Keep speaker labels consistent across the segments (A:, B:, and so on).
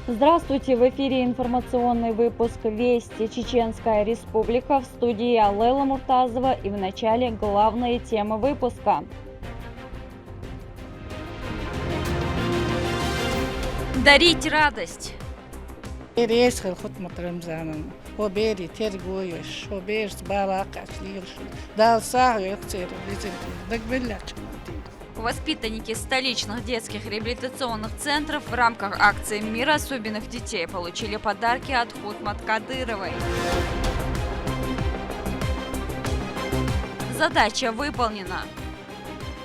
A: Здравствуйте! В эфире информационный выпуск «Вести. Чеченская Республика». В студии Алела Муртазова и в начале главные темы выпуска.
B: Дарить радость. Воспитанники столичных детских реабилитационных центров в рамках акции «Мир особенных детей» получили подарки от Хутмат Кадыровой. Задача выполнена.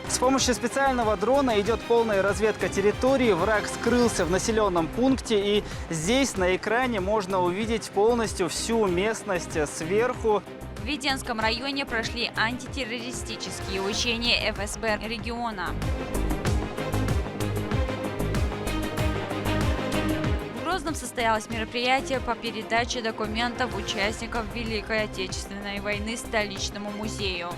C: С помощью специального дрона идет полная разведка территории. Враг скрылся в населенном пункте, и здесь на экране можно увидеть полностью всю местность сверху.
B: В Веденском районе прошли антитеррористические учения ФСБ региона. В Грозном состоялось мероприятие по передаче документов участников Великой Отечественной войны столичному музею.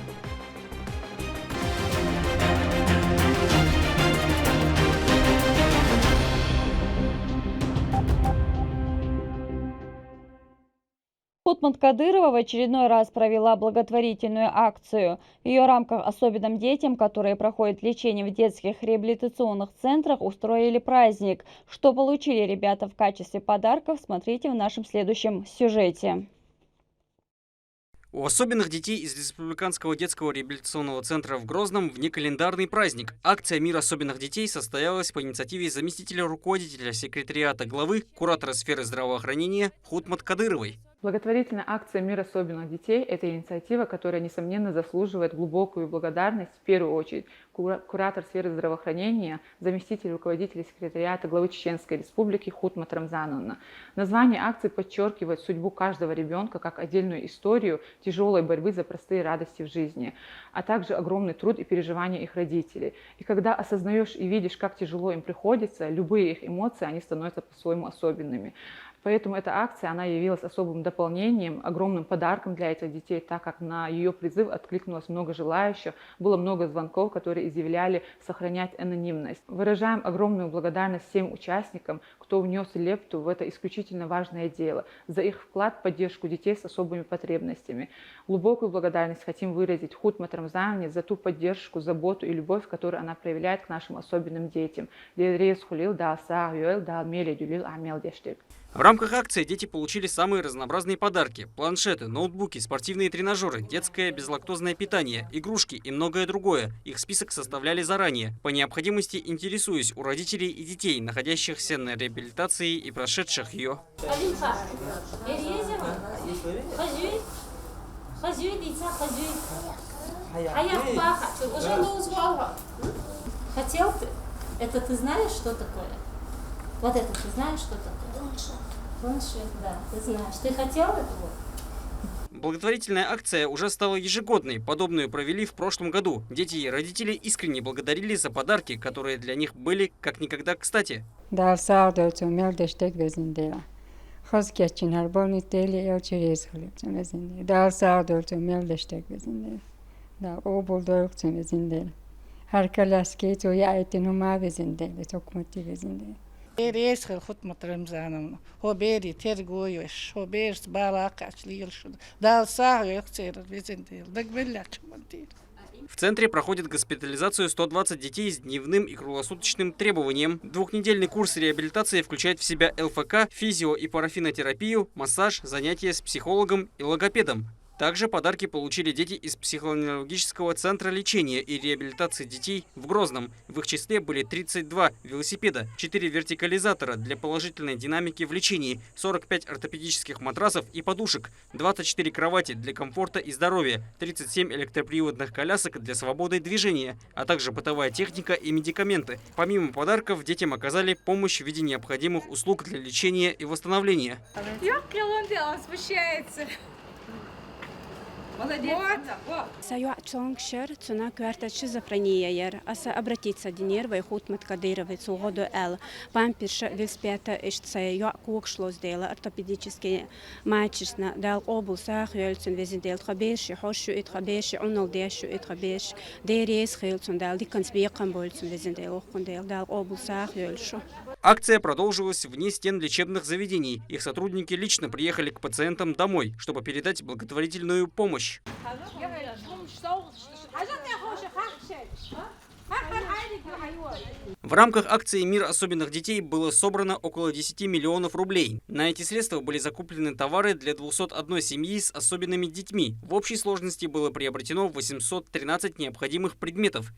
A: Хутмат Кадырова в очередной раз провела благотворительную акцию. В ее рамках особенным детям, которые проходят лечение в детских реабилитационных центрах, устроили праздник. Что получили ребята в качестве подарков, смотрите в нашем следующем сюжете.
D: У особенных детей из Республиканского детского реабилитационного центра в Грозном внекалендарный праздник. Акция «Мир особенных детей» состоялась по инициативе заместителя руководителя секретариата главы, куратора сферы здравоохранения Хутмат Кадыровой.
E: Благотворительная акция «Мир особенных детей» – это инициатива, которая, несомненно, заслуживает глубокую благодарность, в первую очередь, куратор сферы здравоохранения, заместитель руководителя секретариата главы Чеченской Республики Хутмат Рамзановна. Название акции подчеркивает судьбу каждого ребенка как отдельную историю тяжелой борьбы за простые радости в жизни, а также огромный труд и переживания их родителей. И когда осознаешь и видишь, как тяжело им приходится, любые их эмоции, они становятся по-своему особенными. Поэтому эта акция, она явилась особым дополнением, огромным подарком для этих детей, так как на ее призыв откликнулось много желающих, было много звонков, которые изъявляли сохранять анонимность. Выражаем огромную благодарность всем участникам, кто внес лепту в это исключительно важное дело, за их вклад в поддержку детей с особыми потребностями. Глубокую благодарность хотим выразить Хутмат Рамзановне за ту поддержку, заботу и любовь, которую она проявляет к нашим особенным детям.
D: В рамках акции дети получили самые разнообразные подарки – планшеты, ноутбуки, спортивные тренажеры, детское безлактозное питание, игрушки и многое другое. Их список составляли заранее, по необходимости интересуясь у родителей и детей, находящихся на реабилитации и прошедших ее.
F: Хотел ты? Это ты знаешь, что такое? Вот это ты знаешь, что такое? Планшет, да, ты знаешь. Ты хотел этого?
D: Благотворительная акция уже стала ежегодной. Подобную провели в прошлом году. Дети и родители искренне благодарили за подарки, которые для них были как никогда кстати. В центре проходит госпитализацию 120 детей с дневным и круглосуточным требованием. Двухнедельный курс реабилитации включает в себя ЛФК, физио- и парафинотерапию, массаж, занятия с психологом и логопедом. Также подарки получили дети из психоневрологического центра лечения и реабилитации детей в Грозном. В их числе были 32 велосипеда, 4 вертикализатора для положительной динамики в лечении, 45 ортопедических матрасов и подушек, 24 кровати для комфорта и здоровья, 37 электроприводных колясок для свободы движения, а также бытовая техника и медикаменты. Помимо подарков, детям оказали помощь в виде необходимых услуг для лечения и восстановления.
G: Саюачонг шер цуна квартет шизофрения аса обратиться динер в Хутмат Кадыровой цугоду эл пампирша вильспета ишце юакук шлос дела ортопедические мачисна дал облсах юльцун везидел хабеш хошу ит хабеш унал дешу ит хабеш дерес хилцун дал диканс биекан больцун везидел охундел дал облсах юльшу.
D: Акция продолжилась вне стен лечебных заведений. Их сотрудники лично приехали к пациентам домой, чтобы передать благотворительную помощь. В рамках акции «Мир особенных детей» было собрано около 10 миллионов рублей. На эти средства были закуплены товары для 201 семьи с особенными детьми. В общей сложности было приобретено 813 необходимых предметов.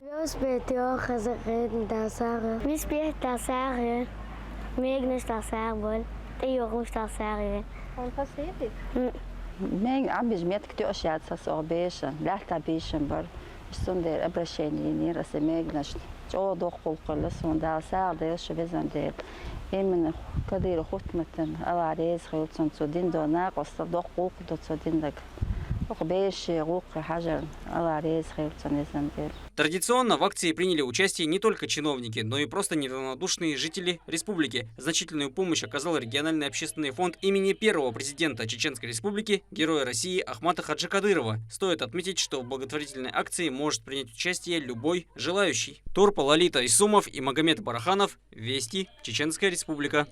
D: Традиционно в акции приняли участие не только чиновники, но и просто неравнодушные жители республики. Значительную помощь оказал региональный общественный фонд имени первого президента Чеченской Республики, Героя России Ахмата Хаджикадырова. Стоит отметить, что в благотворительной акции может принять участие любой желающий. Турпа Лолита Исумов и Магомед Бараханов. Вести. Чеченская Республика.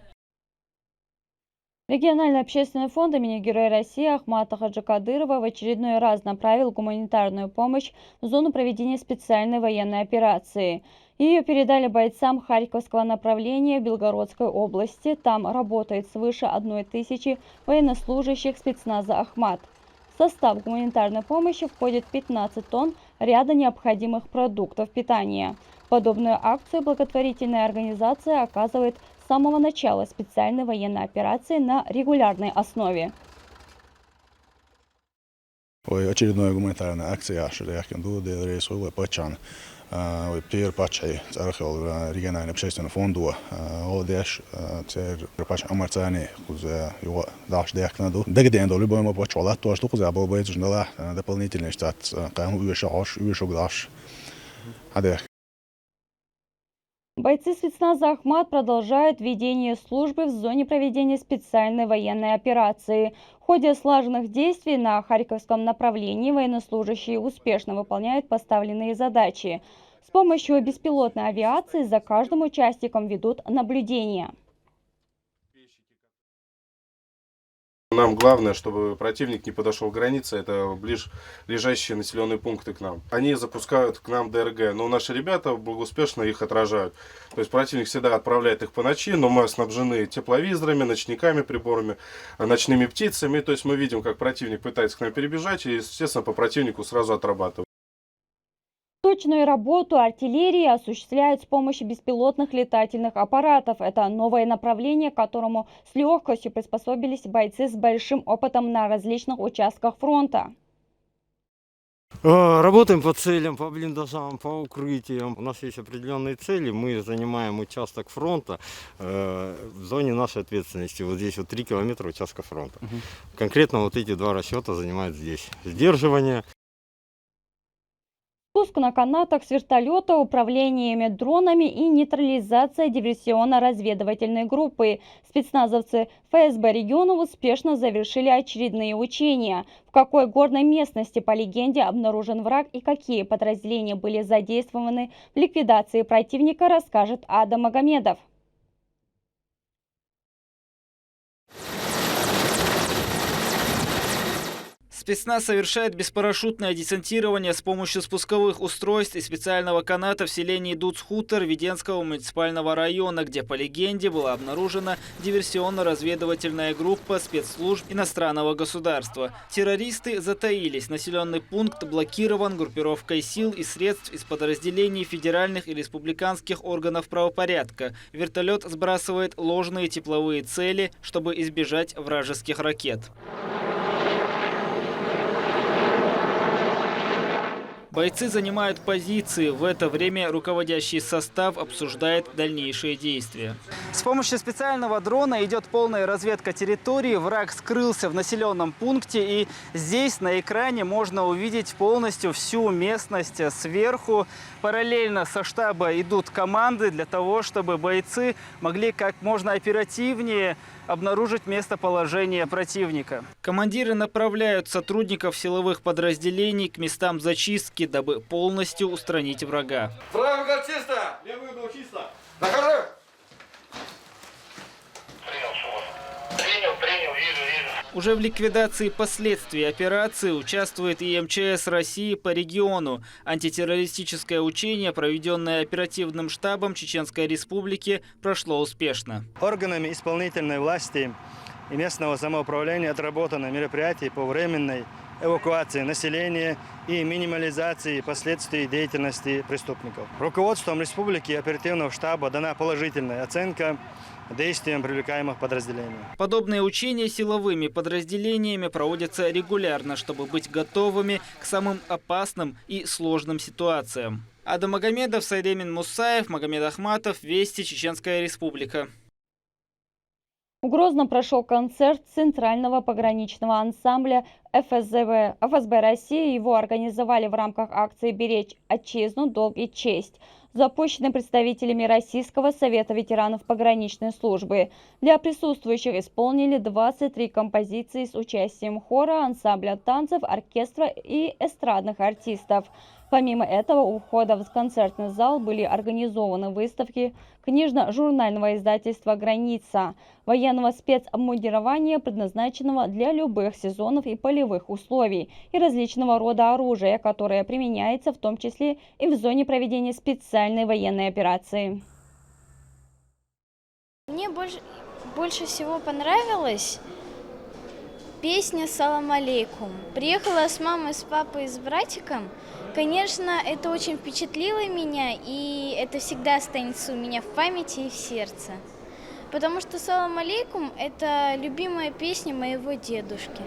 A: Региональный общественный фонд имени Героя России Ахмата Хаджикадырова в очередной раз направил гуманитарную помощь в зону проведения специальной военной операции. Ее передали бойцам Харьковского направления в Белгородской области. Там работает свыше 1000 военнослужащих спецназа «Ахмат». В состав гуманитарной помощи входит 15 тонн ряда необходимых продуктов питания. Подобную акцию благотворительная организация оказывает с самого начала специальной военной операции на регулярной основе.
H: Очередная гуманитарная акция, Pierre Pace, Archel, Regionальный общественный фонд, ОДЭШ, Амарцани, Даш Дехнаду. Дегден до любого почвала, то что кузя был бы ждала дополнительный штат, кому Даш.
A: Бойцы спецназа «Ахмат» продолжают ведение службы в зоне проведения специальной военной операции. В ходе слаженных действий на Харьковском направлении военнослужащие успешно выполняют поставленные задачи. С помощью беспилотной авиации за каждым участником ведут наблюдение.
I: Нам главное, чтобы противник не подошел к границе, это ближайшие населенные пункты к нам. Они запускают к нам ДРГ, но наши ребята благоуспешно их отражают. То есть противник всегда отправляет их по ночи, но мы снабжены тепловизорами, ночниками, приборами, ночными птицами. То есть мы видим, как противник пытается к нам перебежать, и, естественно, по противнику сразу отрабатываем.
A: Точную работу артиллерии осуществляют с помощью беспилотных летательных аппаратов. Это новое направление, к которому с легкостью приспособились бойцы с большим опытом на различных участках фронта.
J: Работаем по целям, по блиндажам, по укрытиям. У нас есть определенные цели. Мы занимаем участок фронта в зоне нашей ответственности. Вот здесь вот 3 километра участка фронта. Конкретно вот эти 2 расчета занимают здесь. Сдерживание.
A: Спуск на канатах с вертолета, управлениями дронами и нейтрализация диверсионно-разведывательной группы. Спецназовцы ФСБ региона успешно завершили очередные учения. В какой горной местности, по легенде, обнаружен враг и какие подразделения были задействованы в ликвидации противника, расскажет Адам Магомедов.
C: Спецназ совершает беспарашютное десантирование с помощью спусковых устройств и специального каната в селении Дуцхутор Веденского муниципального района, где, по легенде, была обнаружена диверсионно-разведывательная группа спецслужб иностранного государства. Террористы затаились. Населенный пункт блокирован группировкой сил и средств из подразделений федеральных и республиканских органов правопорядка. Вертолет сбрасывает ложные тепловые цели, чтобы избежать вражеских ракет. Бойцы занимают позиции. В это время руководящий состав обсуждает дальнейшие действия. С помощью специального дрона идет полная разведка территории. Враг скрылся в населенном пункте. И здесь на экране можно увидеть полностью всю местность сверху. Параллельно со штаба идут команды для того, чтобы бойцы могли как можно оперативнее обнаружить местоположение противника. Командиры направляют сотрудников силовых подразделений к местам зачистки, дабы полностью устранить врага.
K: Правый угол чисто, левый угол чисто. Нахожу!
C: Уже в ликвидации последствий операции участвует и МЧС России по региону. Антитеррористическое учение, проведенное оперативным штабом Чеченской Республики, прошло успешно.
K: Органами исполнительной власти и местного самоуправления отработано мероприятие по временной эвакуации населения и минимализации последствий деятельности преступников. Руководством республики и оперативного штаба дана положительная оценка действиям привлекаемых подразделений.
C: Подобные учения силовыми подразделениями проводятся регулярно, чтобы быть готовыми к самым опасным и сложным ситуациям. Адам Магомедов, Сайремин Мусаев, Магомед Ахматов, Вести, Чеченская Республика.
A: В Грозном прошел концерт Центрального пограничного ансамбля ФСБ России. Его организовали в рамках акции «Беречь Отчизну, долг и честь», запущенной представителями Российского совета ветеранов пограничной службы. Для присутствующих исполнили 23 композиции с участием хора, ансамбля танцев, оркестра и эстрадных артистов. Помимо этого, у входа в концертный зал были организованы выставки книжно-журнального издательства «Граница», военного спецобмундирования, предназначенного для любых сезонов и полевых условий, и различного рода оружия, которое применяется в том числе и в зоне проведения специальной военной операции.
L: Мне больше всего понравилась песня «Салам алейкум». Приехала с мамой, с папой, с братиком. Конечно, это очень впечатлило меня, и это всегда останется у меня в памяти и в сердце. Потому что «Салам алейкум» – это любимая песня моего дедушки.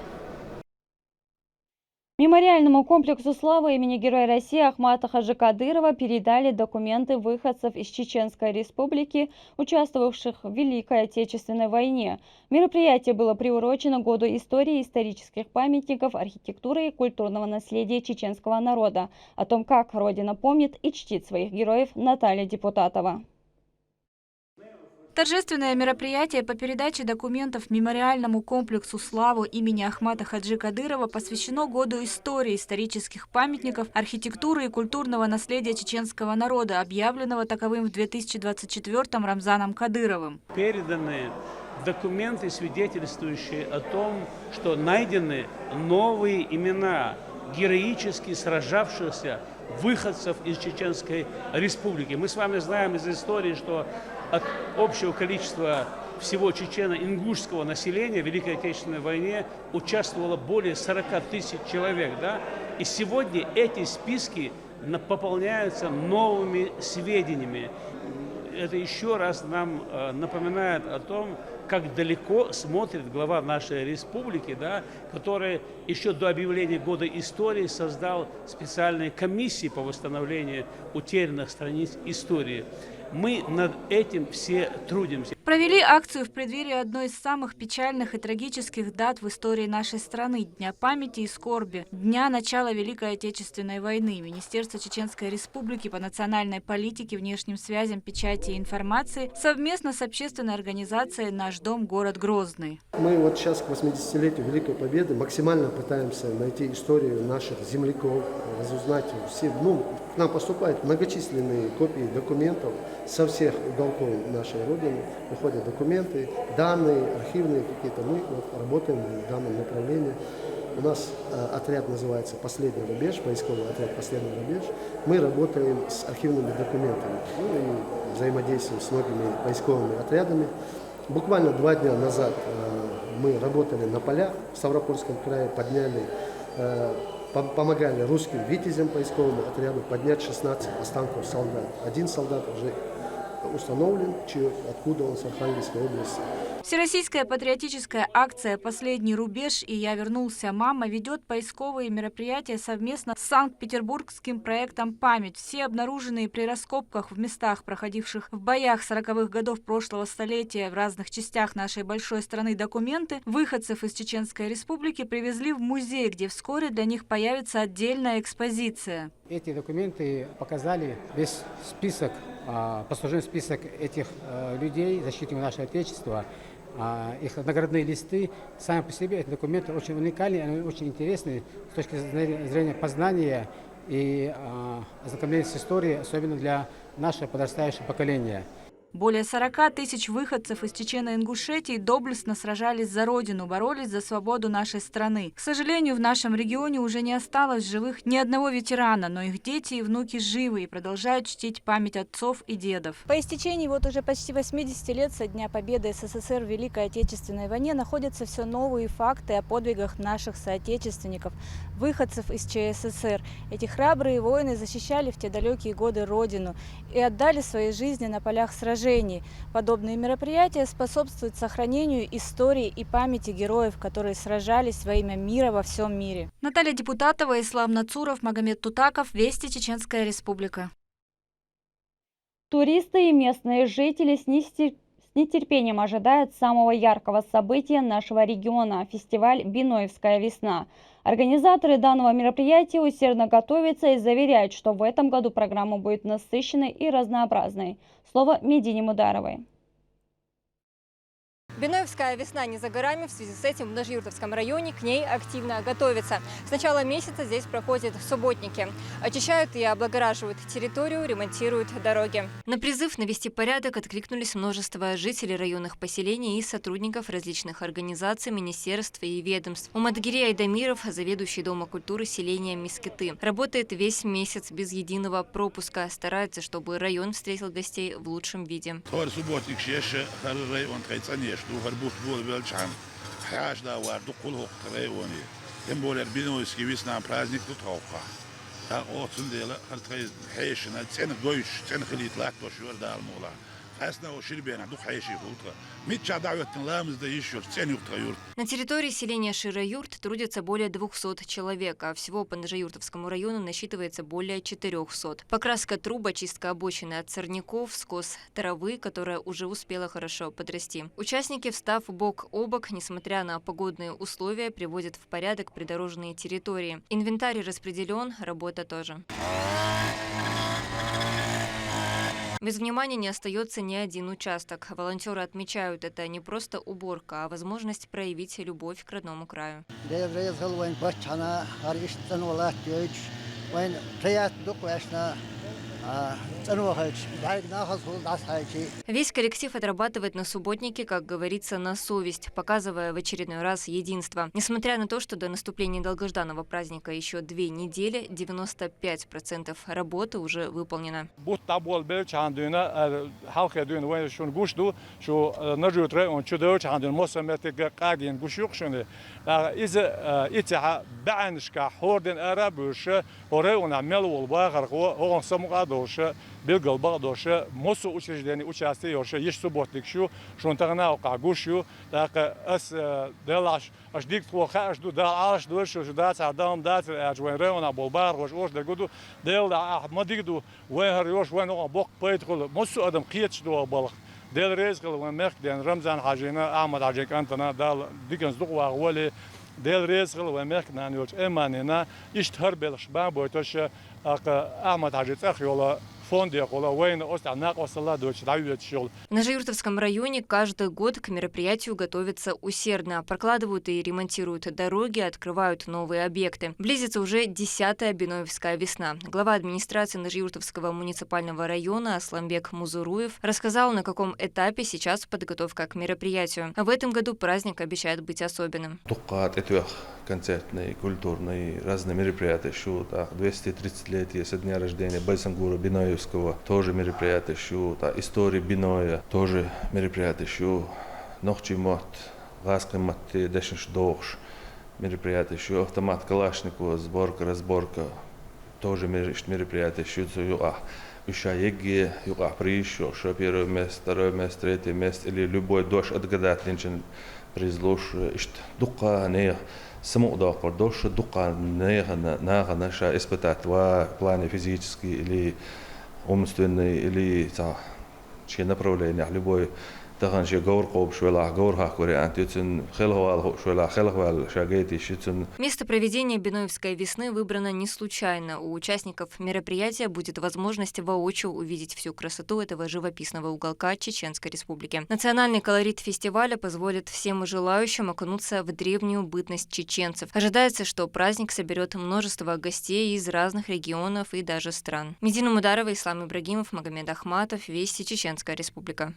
A: Мемориальному комплексу славы имени Героя России Ахмата Хаджи Кадырова передали документы выходцев из Чеченской Республики, участвовавших в Великой Отечественной войне. Мероприятие было приурочено Году истории, исторических памятников, архитектуры и культурного наследия чеченского народа. О том, как Родина помнит и чтит своих героев, Наталья Депутатова.
B: Торжественное мероприятие по передаче документов мемориальному комплексу славы имени Ахмата Хаджи Кадырова посвящено Году истории, исторических памятников, архитектуры и культурного наследия чеченского народа, объявленного таковым в 2024-м Рамзаном Кадыровым.
M: Переданы документы, свидетельствующие о том, что найдены новые имена героически сражавшихся выходцев из Чеченской Республики. Мы с вами знаем из истории, что от общего количества всего чечено-ингушского населения в Великой Отечественной войне участвовало более 40 тысяч человек. Да? И сегодня эти списки пополняются новыми сведениями. Это еще раз нам напоминает о том, как далеко смотрит глава нашей республики, да, который еще до объявления Года истории создал специальные комиссии по восстановлению утерянных страниц истории. Мы над этим все трудимся.
B: Провели акцию в преддверии одной из самых печальных и трагических дат в истории нашей страны – Дня памяти и скорби, Дня начала Великой Отечественной войны. Министерство Чеченской Республики по национальной политике, внешним связям, печати и информации совместно с общественной организацией «Наш дом. Город Грозный».
N: Мы вот сейчас к 80-летию Великой Победы максимально пытаемся найти историю наших земляков, разузнать все. К нам поступают многочисленные копии документов со всех уголков нашей Родины. Выходят документы, данные, архивные какие-то. Мы работаем в данном направлении. У нас отряд называется «Последний рубеж», поисковый отряд «Последний рубеж». Мы работаем с архивными документами и взаимодействуем с многими поисковыми отрядами. Буквально 2 дня назад мы работали на полях в Ставропольском крае, помогали русским витязям поисковому отряду поднять 16 останков солдат. Один солдат уже установлен, откуда он с Архангельской области.
B: Всероссийская патриотическая акция «Последний рубеж» и «Я вернулся, мама» ведет поисковые мероприятия совместно с санкт-петербургским проектом «Память». Все обнаруженные при раскопках в местах, проходивших в боях 40-х годов прошлого столетия в разных частях нашей большой страны документы выходцев из Чеченской Республики привезли в музей, где вскоре для них появится отдельная экспозиция.
O: Эти документы показали весь список, послужной список этих людей, защитников нашего Отечества. Их наградные листы, сами по себе эти документы очень уникальные, они очень интересны с точки зрения познания и ознакомления с историей, особенно для нашего подрастающего поколения.
B: Более 40 тысяч выходцев из Чечено-Ингушетии доблестно сражались за родину, боролись за свободу нашей страны. К сожалению, в нашем регионе уже не осталось живых ни одного ветерана, но их дети и внуки живы и продолжают чтить память отцов и дедов.
P: По истечении уже почти 80 лет со дня победы СССР в Великой Отечественной войне находятся все новые факты о подвигах наших соотечественников, выходцев из ЧССР. Эти храбрые воины защищали в те далекие годы родину и отдали свои жизни на полях сражений. Подобные мероприятия способствуют сохранению истории и памяти героев, которые сражались во имя мира во всем мире.
B: Наталья Депутатова, Ислам Нацуров, Магомед Тутаков, Вести, Чеченская Республика.
A: Туристы и местные жители с нетерпением ожидают самого яркого события нашего региона – фестиваль «Биноевская весна». Организаторы данного мероприятия усердно готовятся и заверяют, что в этом году программа будет насыщенной и разнообразной. Слово Медине Мударовой.
Q: Биноевская весна не за горами, в связи с этим в Нажиюртовском районе к ней активно готовятся. С начала месяца здесь проходят субботники. Очищают и облагораживают территорию, ремонтируют дороги.
R: На призыв навести порядок откликнулись множество жителей районных поселений и сотрудников различных организаций, министерств и ведомств. Умадгири Айдамиров, заведующий Дома культуры селения Мискиты, работает весь месяц без единого пропуска. Старается, чтобы район встретил гостей в лучшем виде.
S: وهربوط بول بلشان حاج دا واردو كله تريوني تمبولر بينوسكي ويسنا праздник تتوقع تا اوتسن ديلا خرتي حيشنا تسن دويش تسن خليت لاك تو شور دا المولا حسنا وشربينا دوخ حيشي فوترا ميتشا دعوتن لامز да ещё тсен юртаюрт.
R: На территории селения Шира-Юрт трудятся более 200 человек, а всего по Нажиюртовскому району насчитывается более 400. Покраска труб, очистка обочины от сорняков, скос травы, которая уже успела хорошо подрасти. Участники, встав бок о бок, несмотря на погодные условия, приводят в порядок придорожные территории. Инвентарь распределен, работа тоже. Без внимания не остается ни один участок. Волонтеры отмечают, это не просто уборка, а возможность проявить любовь к родному краю. Весь коллектив отрабатывает на субботнике, как говорится, на совесть, показывая в очередной раз единство. Несмотря на то, что до наступления долгожданного праздника еще 2 недели, 95% работы уже выполнено.
T: دوشه بالقل بغدوشه موسو учреждение участие орше еш субботник шу шунтагна окагушу так ас делаш аж дикт хоха аж ду даш ду шу дат адам дат аж вен рона болбар гош ош дегуду дел мадигду вен хар вен бок пейтхол موسو ادم قيتش دو بالغ دل رزق وين مخدن رمضان حاجينا احمد حاجيك انتنا دال ديكنز دو واغولي دل رزق وين مخدن يوش اماننا يشتهر بالش با بوتش احمد حاجيك اخيولا. В
R: Нажиюртовском районе каждый год к мероприятию готовятся усердно. Прокладывают и ремонтируют дороги, открывают новые объекты. Близится уже 10-я Биноевская весна. Глава администрации Нажиюртовского муниципального района Асламбек Музуруев рассказал, на каком этапе сейчас подготовка к мероприятию. В этом году праздник обещает быть особенным.
U: Концертные, культурные, разные мероприятия. 230-летие со дня рождения Байсангура Биноевского, тоже мероприятие. История Биноя, тоже мероприятие. Ночи мат, ласка мат, дешнш дохш, мероприятие. Автомат Калашникова, сборка, разборка, тоже мероприятие. Еще еги, приезжу, что первое место, второе место, третье место, или любой дождь отгадать, линчен призлуш, дука, не. Саму удовольствие дольше дука на наша испытать в плане физический или умственный или чьи направления любой تغن شي غور قوب شولا غور هاكوري антюцин хелхвал шوла хелхвал шагети шицин.
R: Место проведения Биноевской весны выбрано не случайно. У участников мероприятия будет возможность воочию увидеть всю красоту этого живописного уголка Чеченской Республики. Национальный колорит фестиваля позволит всем желающим окунуться в древнюю бытность чеченцев. Ожидается, что праздник соберет множество гостей из разных регионов и даже стран. Медина Мударова, Ислам Ибрагимов, Магомед Ахматов, Вести, Чеченская Республика.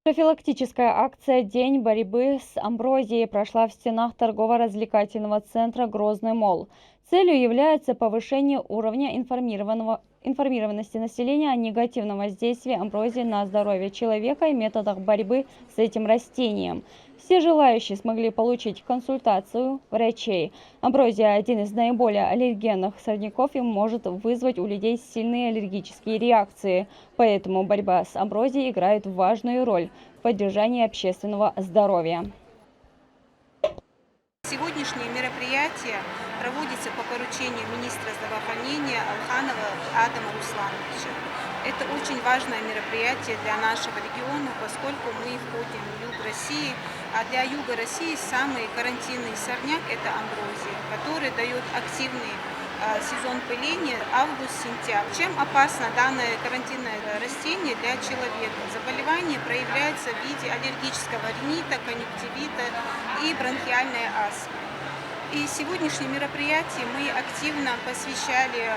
A: Профилактическая акция «День борьбы с амброзией» прошла в стенах торгово-развлекательного центра «Грозный молл». Целью является повышение уровня информированности населения о негативном воздействии амброзии на здоровье человека и методах борьбы с этим растением. Все желающие смогли получить консультацию врачей. Амброзия – один из наиболее аллергенных сорняков и может вызвать у людей сильные аллергические реакции. Поэтому борьба с амброзией играет важную роль в поддержании общественного здоровья.
E: Сегодняшнее мероприятие проводится по поручению министра здравоохранения Алханова Адама Руслановича. Это очень важное мероприятие для нашего региона, поскольку мы входим в юг России, а для юга России самый карантинный сорняк – это амброзия, который дает активный сезон пыления август-сентябрь. Чем опасно данное карантинное растение для человека? Заболевание проявляется в виде аллергического ринита, конъюнктивита и бронхиальной астмы. И сегодняшнее мероприятие мы активно посвящали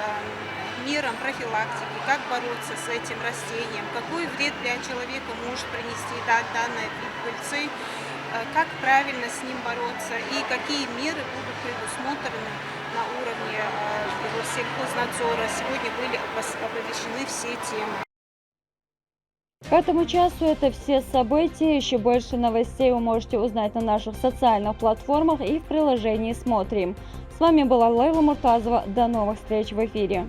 E: мерам профилактики, как бороться с этим растением, какой вред для человека может принести данный вид пыльцы, как правильно с ним бороться и какие меры будут предусмотрены на уровне сельхознадзора. Сегодня были оповещены все темы.
A: К этому часу это все события. Еще больше новостей вы можете узнать на наших социальных платформах и в приложении «Смотрим». С вами была Лейла Муртазова. До новых встреч в эфире.